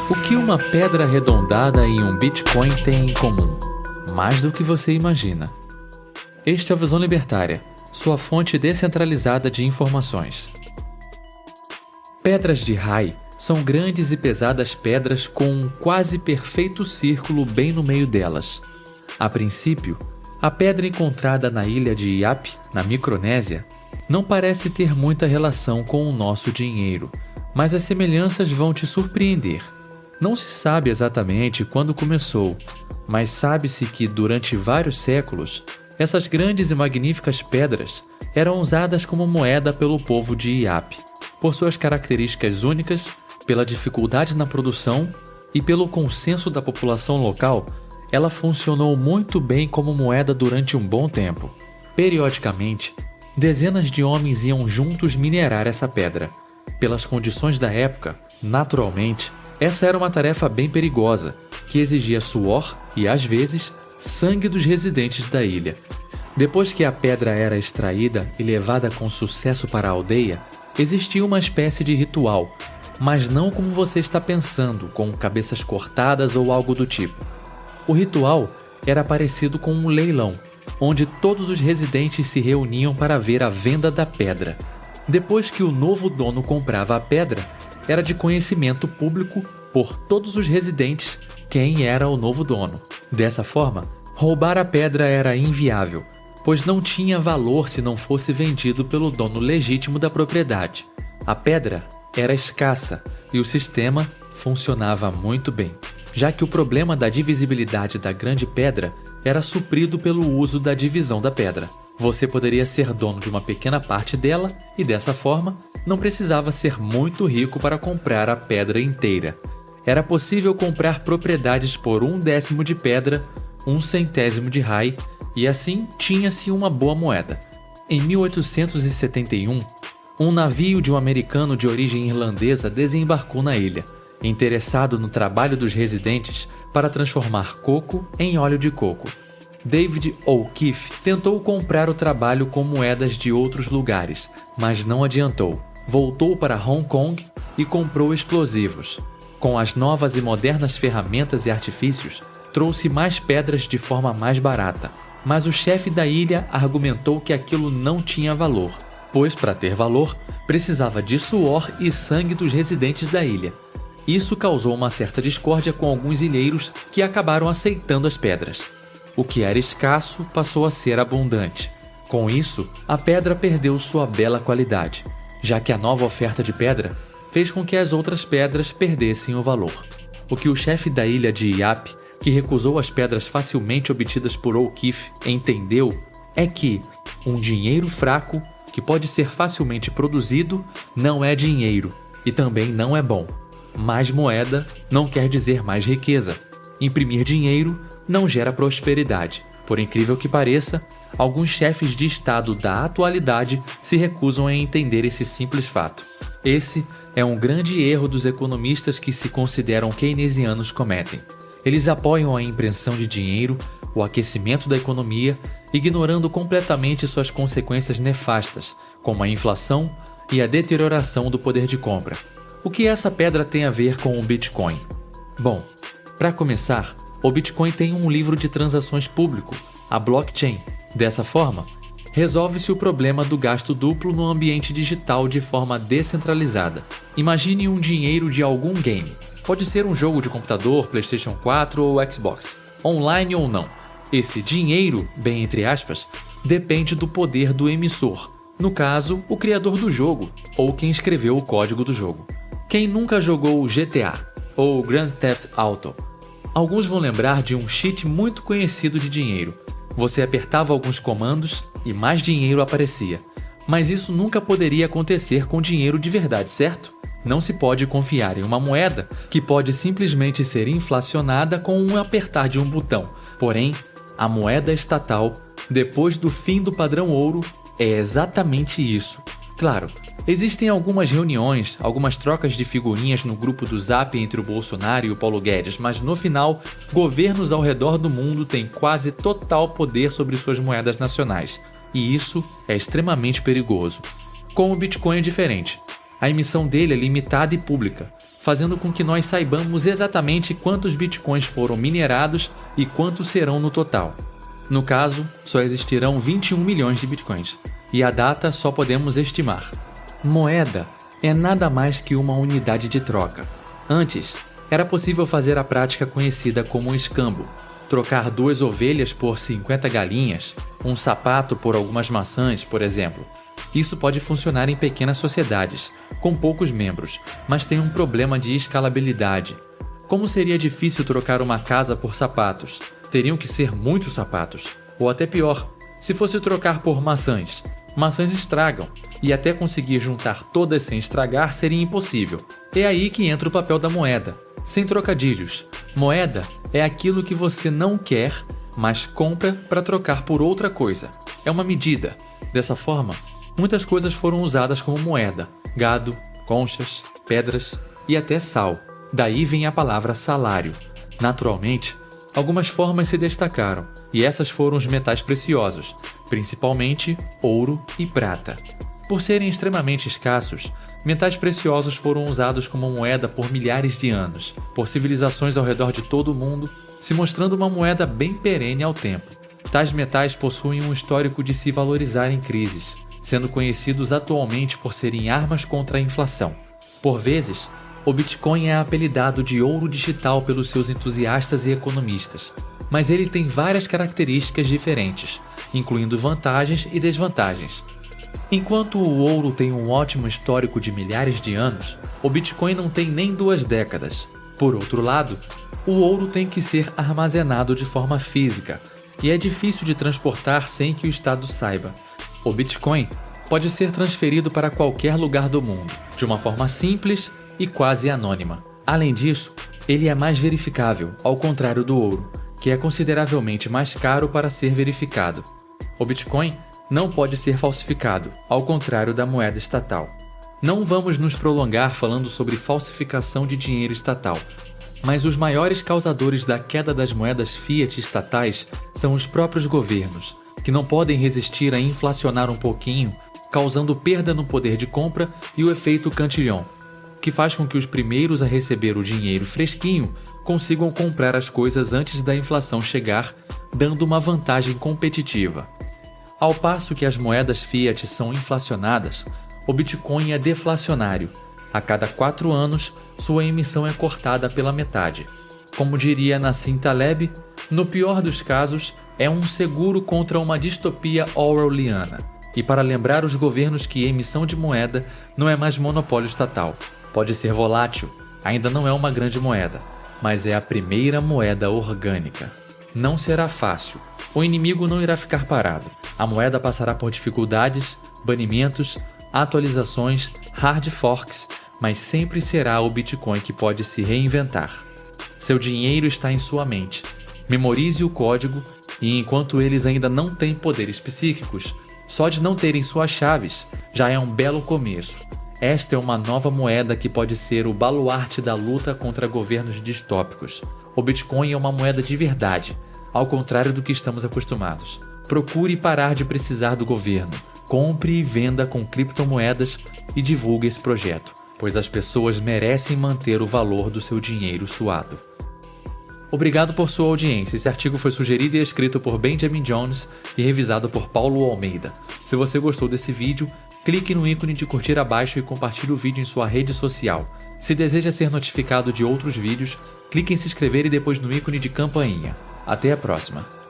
O que uma pedra arredondada e um Bitcoin têm em comum? Mais do que você imagina. Este é a Visão Libertária, sua fonte descentralizada de informações. Pedras de Rai são grandes e pesadas pedras com um quase perfeito círculo bem no meio delas. A princípio, a pedra encontrada na ilha de Iap, na Micronésia, não parece ter muita relação com o nosso dinheiro, mas as semelhanças vão te surpreender. Não se sabe exatamente quando começou, mas sabe-se que durante vários séculos, essas grandes e magníficas pedras eram usadas como moeda pelo povo de Iap, por suas características únicas, pela dificuldade na produção e pelo consenso da população local. Ela funcionou muito bem como moeda durante um bom tempo. Periodicamente, dezenas de homens iam juntos minerar essa pedra. Pelas condições da época, naturalmente, essa era uma tarefa bem perigosa, que exigia suor e, às vezes, sangue dos residentes da ilha. Depois que a pedra era extraída e levada com sucesso para a aldeia, existia uma espécie de ritual, mas não como você está pensando, com cabeças cortadas ou algo do tipo. O ritual era parecido com um leilão, onde todos os residentes se reuniam para ver a venda da pedra. Depois que o novo dono comprava a pedra, era de conhecimento público por todos os residentes quem era o novo dono. Dessa forma, roubar a pedra era inviável, pois não tinha valor se não fosse vendido pelo dono legítimo da propriedade. A pedra era escassa e o sistema funcionava muito bem, já que o problema da divisibilidade da grande pedra era suprido pelo uso da divisão da pedra. Você poderia ser dono de uma pequena parte dela e, dessa forma, não precisava ser muito rico para comprar a pedra inteira. Era possível comprar propriedades por 1/10 de pedra, 1/100 de Rai, e assim tinha-se uma boa moeda. Em 1871, um navio de um americano de origem irlandesa desembarcou na ilha, interessado no trabalho dos residentes para transformar coco em óleo de coco. David O'Keefe tentou comprar o trabalho com moedas de outros lugares, mas não adiantou. Voltou para Hong Kong e comprou explosivos. Com as novas e modernas ferramentas e artifícios, trouxe mais pedras de forma mais barata. Mas o chefe da ilha argumentou que aquilo não tinha valor, pois para ter valor, precisava de suor e sangue dos residentes da ilha. Isso causou uma certa discórdia com alguns ilheiros que acabaram aceitando as pedras. O que era escasso passou a ser abundante. Com isso, a pedra perdeu sua bela qualidade, já que a nova oferta de pedra fez com que as outras pedras perdessem o valor. O que o chefe da ilha de Iap, que recusou as pedras facilmente obtidas por O'Keefe, entendeu é que um dinheiro fraco, que pode ser facilmente produzido, não é dinheiro e também não é bom. Mais moeda não quer dizer mais riqueza. Imprimir dinheiro não gera prosperidade. Por incrível que pareça, alguns chefes de Estado da atualidade se recusam a entender esse simples fato. Esse é um grande erro dos economistas que se consideram keynesianos cometem. Eles apoiam a impressão de dinheiro, o aquecimento da economia, ignorando completamente suas consequências nefastas, como a inflação e a deterioração do poder de compra. O que essa pedra tem a ver com o Bitcoin? Bom, para começar, o Bitcoin tem um livro de transações público, a blockchain. Dessa forma, resolve-se o problema do gasto duplo no ambiente digital de forma descentralizada. Imagine um dinheiro de algum game. Pode ser um jogo de computador, PlayStation 4 ou Xbox, online ou não. Esse dinheiro, bem entre aspas, depende do poder do emissor. No caso, o criador do jogo, ou quem escreveu o código do jogo. Quem nunca jogou o GTA ou Grand Theft Auto? Alguns vão lembrar de um cheat muito conhecido de dinheiro. Você apertava alguns comandos e mais dinheiro aparecia. Mas isso nunca poderia acontecer com dinheiro de verdade, certo? Não se pode confiar em uma moeda que pode simplesmente ser inflacionada com um apertar de um botão. Porém, a moeda estatal, depois do fim do padrão ouro, é exatamente isso. Claro, existem algumas reuniões, algumas trocas de figurinhas no grupo do Zap entre o Bolsonaro e o Paulo Guedes, mas no final, governos ao redor do mundo têm quase total poder sobre suas moedas nacionais. E isso é extremamente perigoso. Com o Bitcoin é diferente. A emissão dele é limitada e pública. fazendo com que nós saibamos exatamente quantos bitcoins foram minerados e quantos serão no total. No caso, só existirão 21 milhões de bitcoins, e a data só podemos estimar. Moeda é nada mais que uma unidade de troca. Antes, era possível fazer a prática conhecida como escambo, trocar 2 ovelhas por 50 galinhas, um sapato por algumas maçãs, por exemplo. Isso pode funcionar em pequenas sociedades, com poucos membros, mas tem um problema de escalabilidade. Como seria difícil trocar uma casa por sapatos? Teriam que ser muitos sapatos. Ou até pior, se fosse trocar por maçãs. Maçãs estragam, e até conseguir juntar todas sem estragar seria impossível. É aí que entra o papel da moeda. Sem trocadilhos, moeda é aquilo que você não quer, mas compra para trocar por outra coisa. É uma medida. Dessa forma, muitas coisas foram usadas como moeda: gado, conchas, pedras e até sal. Daí vem a palavra salário. Naturalmente, algumas formas se destacaram, e essas foram os metais preciosos, principalmente ouro e prata. Por serem extremamente escassos, metais preciosos foram usados como moeda por milhares de anos, por civilizações ao redor de todo o mundo, se mostrando uma moeda bem perene ao tempo. Tais metais possuem um histórico de se valorizar em crises, sendo conhecidos atualmente por serem armas contra a inflação. Por vezes, o Bitcoin é apelidado de ouro digital pelos seus entusiastas e economistas, mas ele tem várias características diferentes, incluindo vantagens e desvantagens. Enquanto o ouro tem um ótimo histórico de milhares de anos, o Bitcoin não tem nem 2 décadas. Por outro lado, o ouro tem que ser armazenado de forma física, e é difícil de transportar sem que o Estado saiba. O Bitcoin pode ser transferido para qualquer lugar do mundo, de uma forma simples e quase anônima. Além disso, ele é mais verificável, ao contrário do ouro, que é consideravelmente mais caro para ser verificado. O Bitcoin não pode ser falsificado, ao contrário da moeda estatal. Não vamos nos prolongar falando sobre falsificação de dinheiro estatal, mas os maiores causadores da queda das moedas fiat estatais são os próprios governos, que não podem resistir a inflacionar um pouquinho, causando perda no poder de compra e o efeito cantillon, que faz com que os primeiros a receber o dinheiro fresquinho consigam comprar as coisas antes da inflação chegar, dando uma vantagem competitiva. Ao passo que as moedas fiat são inflacionadas, o Bitcoin é deflacionário. A cada 4 anos, sua emissão é cortada pela metade. Como diria Nassim Taleb, no pior dos casos, é um seguro contra uma distopia orwelliana. E para lembrar os governos que a emissão de moeda não é mais monopólio estatal. Pode ser volátil, ainda não é uma grande moeda, mas é a primeira moeda orgânica. Não será fácil. O inimigo não irá ficar parado. A moeda passará por dificuldades, banimentos, atualizações, hard forks, mas sempre será o Bitcoin que pode se reinventar. Seu dinheiro está em sua mente. Memorize o código e enquanto eles ainda não têm poderes psíquicos, só de não terem suas chaves já é um belo começo. Esta é uma nova moeda que pode ser o baluarte da luta contra governos distópicos. O Bitcoin é uma moeda de verdade, ao contrário do que estamos acostumados. Procure parar de precisar do governo. Compre e venda com criptomoedas e divulgue esse projeto, pois as pessoas merecem manter o valor do seu dinheiro suado. Obrigado por sua audiência. Esse artigo foi sugerido e escrito por Benjamin Jones e revisado por Paulo Almeida. Se você gostou desse vídeo, clique no ícone de curtir abaixo e compartilhe o vídeo em sua rede social. Se deseja ser notificado de outros vídeos, clique em se inscrever e depois no ícone de campainha. Até a próxima!